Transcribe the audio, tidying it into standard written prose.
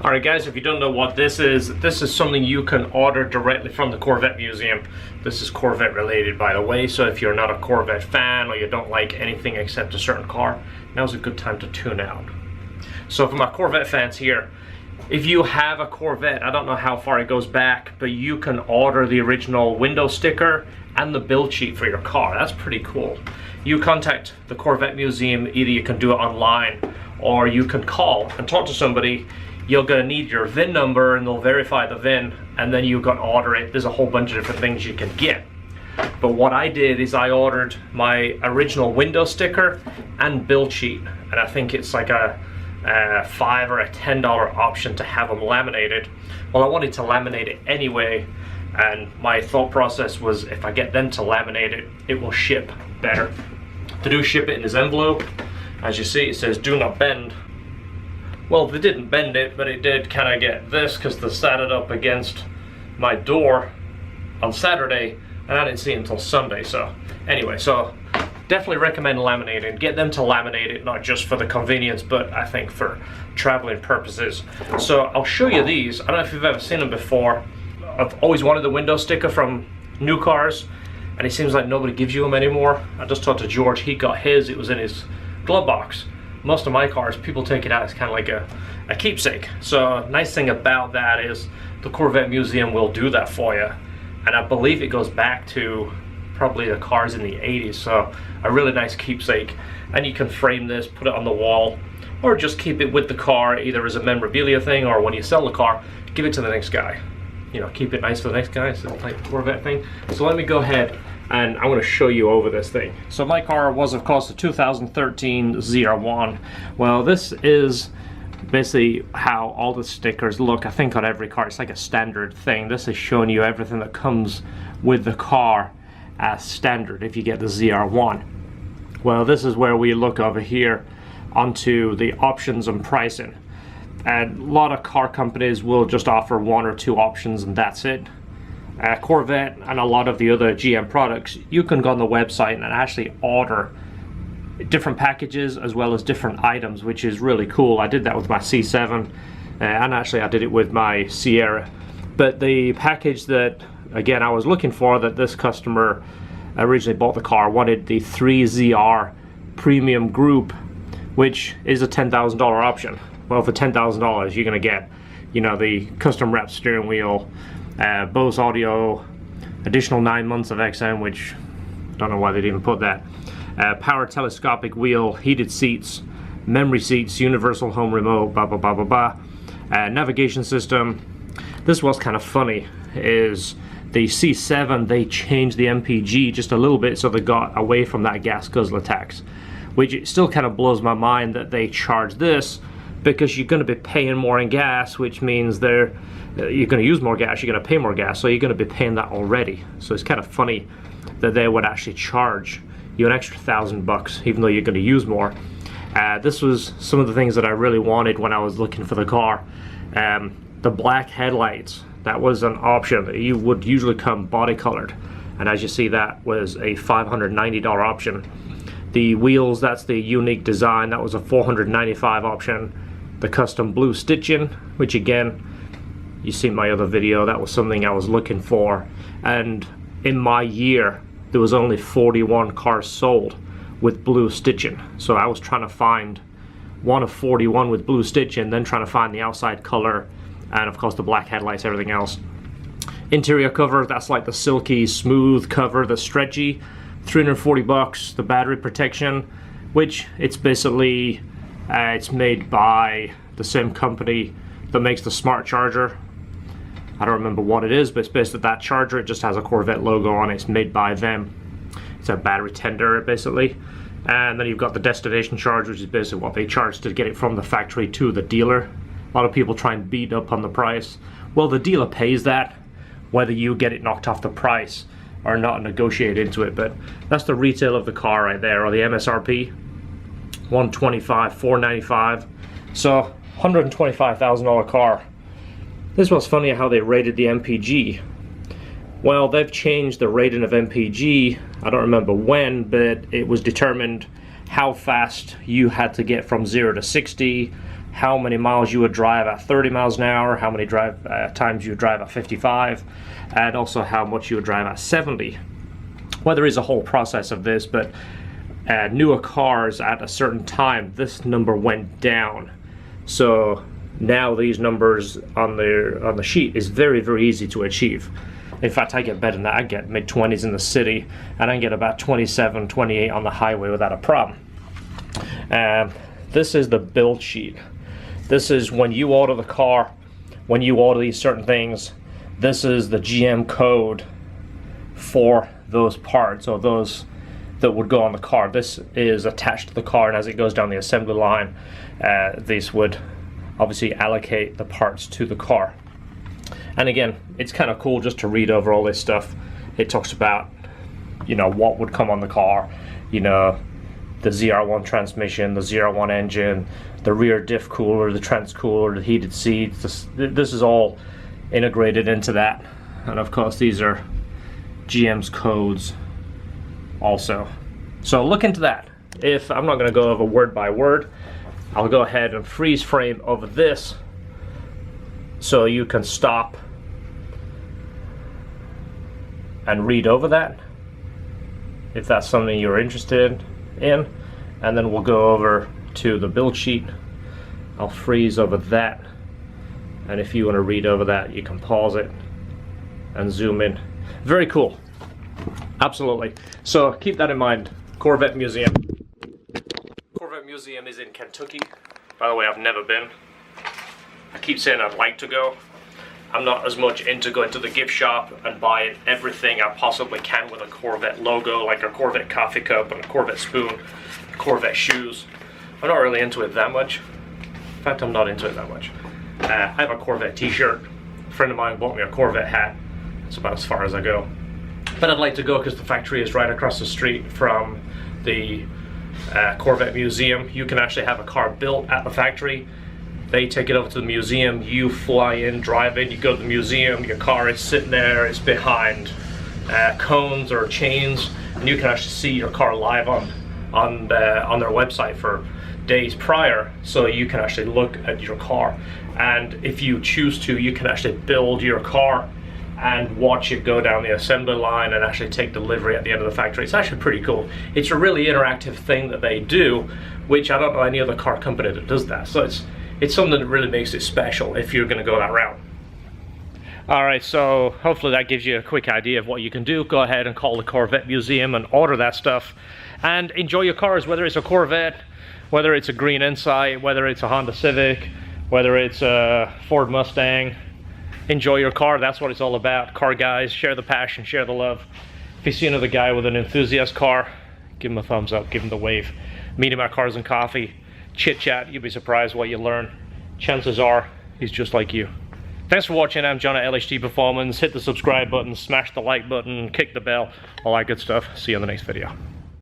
Alright guys, if you don't know what this is something you can order directly from the Corvette Museum. This is Corvette related, by the way, so if you're not a Corvette fan or you don't like anything except a certain car, now's a good time to tune out. So for my Corvette fans here, if you have a Corvette, I don't know how far it goes back, but you can order the original window sticker and the build sheet for your car. That's pretty cool. You contact the Corvette Museum, either you can do it online or you can call and talk to somebody. You're gonna need your VIN number and they'll verify the VIN, and then you can order it. There's a whole bunch of different things you can get. But what I did is I ordered my original window sticker and build sheet, and I think it's like a $5 or a $10 option to have them laminated. Well, I wanted to laminate it anyway, and my thought process was if I get them to laminate it, it will ship better. To ship it in this envelope, as you see, it says do not bend. Well, they didn't bend it, but it did kind of get this because they sat it up against my door on Saturday, and I didn't see it until Sunday. So anyway, so definitely recommend laminating. Get them to laminate it, not just for the convenience, but I think for traveling purposes. So I'll show you these. I don't know if you've ever seen them before. I've always wanted the window sticker from new cars, and it seems like nobody gives you them anymore. I just talked to George, he got his, it was in his glove box. Most of my cars, people take it out as kind of like a keepsake. So nice thing about that is the Corvette Museum will do that for you. And I believe it goes back to probably the cars in the 80s. So a really nice keepsake. And you can frame this, put it on the wall, or just keep it with the car, either as a memorabilia thing or when you sell the car, give it to the next guy. You know, keep it nice for the next guy. It's like Corvette thing. So let me go ahead and I want to show you over this thing. So my car was, of course, the 2013 ZR1. Well, this is basically how all the stickers look, I think, on every car. It's like a standard thing. This is showing you everything that comes with the car as standard if you get the ZR1. Well, this is where we look over here onto the options and pricing. And a lot of car companies will just offer one or two options and that's it. Corvette and a lot of the other GM products, you can go on the website and actually order different packages as well as different items, which is really cool. I did that with my C7 and actually I did it with my Sierra. But the package that, again, I was looking for, that this customer originally bought the car, wanted the 3ZR Premium Group, which is a $10,000 option. Well, for $10,000 you're gonna get, you know, the custom wrapped steering wheel, Bose audio, additional 9 months of XM, which don't know why they didn't put that, power telescopic wheel, heated seats, memory seats, universal home remote, blah blah blah blah blah, navigation system. This was kind of funny, is the C7, they changed the MPG just a little bit so they got away from that gas guzzler tax, which it still kind of blows my mind that they charge this, because you're going to be paying more in gas, which means you're going to use more gas, you're going to pay more gas, so you're going to be paying that already. So it's kind of funny that they would actually charge you an extra $1,000 even though you're going to use more. This was some of the things that I really wanted when I was looking for the car. The black headlights, that was an option. You would usually come body colored, and as you see, that was a $590 option. The wheels, that's the unique design, that was a $495 option. The custom blue stitching, which again, you see my other video, that was something I was looking for. And in my year, there was only 41 cars sold with blue stitching. So I was trying to find one of 41 with blue stitching, then trying to find the outside color, and of course the black headlights, everything else. Interior cover, that's like the silky smooth cover, the stretchy, $340. The battery protection, which it's basically it's made by the same company that makes the smart charger. I don't remember what it is, but it's basically that charger. It just has a Corvette logo on it. It's made by them. It's a battery tender basically. And then you've got the destination charge, which is basically what they charge to get it from the factory to the dealer. A lot of people try and beat up on the price. Well, the dealer pays that, whether you get it knocked off the price or not, negotiate into it. But that's the retail of the car right there, or the MSRP, $125, $495. So $125,000 car. This was funny how they rated the MPG. Well, they've changed the rating of MPG. I don't remember when, but it was determined how fast you had to get from 0 to 60, how many miles you would drive at 30 miles an hour, how many times you would drive at 55, and also how much you would drive at 70. Well, there is a whole process of this, but newer cars at a certain time, this number went down. So now these numbers on the sheet is very, very easy to achieve. In fact, I get better than that. I get mid-20s in the city, and I can get about 27, 28 on the highway without a problem. This is the build sheet. This is when you order the car, when you order these certain things, this is the GM code for those parts, or those that would go on the car. This is attached to the car, and as it goes down the assembly line, this would obviously allocate the parts to the car. And again, it's kind of cool just to read over all this stuff. It talks about, you know, what would come on the car, you know, the ZR1 transmission, the ZR1 engine, the rear diff cooler, the trans cooler, the heated seats. This is all integrated into that. And of course, these are GM's codes also. So look into that. If I'm not going to go over word by word, I'll go ahead and freeze frame over this so you can stop and read over that if that's something you're interested in, and then we'll go over to the build sheet. I'll freeze over that, and if you want to read over that, you can pause it and zoom in. Very cool, absolutely. So keep that in mind. Corvette Museum. Corvette Museum is in Kentucky. By the way, I've never been. I keep saying I'd like to go. I'm not as much into going to the gift shop and buying everything I possibly can with a Corvette logo, like a Corvette coffee cup and a Corvette spoon, Corvette shoes. I'm not really into it that much. In fact, I'm not into it that much. I have a Corvette t-shirt. A friend of mine bought me a Corvette hat. That's about as far as I go. But I'd like to go because the factory is right across the street from the Corvette Museum. You can actually have a car built at the factory. They take it over to the museum, you fly in, drive in, you go to the museum, your car is sitting there, it's behind cones or chains, and you can actually see your car live on their website for days prior, so you can actually look at your car. And if you choose to, you can actually build your car and watch it go down the assembly line and actually take delivery at the end of the factory. It's actually pretty cool. It's a really interactive thing that they do, which I don't know any other car company that does that. So it's something that really makes it special if you're going to go that route. Alright, so hopefully that gives you a quick idea of what you can do. Go ahead and call the Corvette Museum and order that stuff. And enjoy your cars, whether it's a Corvette, whether it's a green Insight, whether it's a Honda Civic, whether it's a Ford Mustang. Enjoy your car, that's what it's all about. Car guys, share the passion, share the love. If you see another guy with an enthusiast car, give him a thumbs up, give him the wave. Meet him at Cars and Coffee. Chit chat, you'll be surprised what you learn. Chances are he's just like you. Thanks for watching. I'm John at LHD Performance. Hit the subscribe button, smash the like button, kick the bell, all that good stuff. See you in the next video.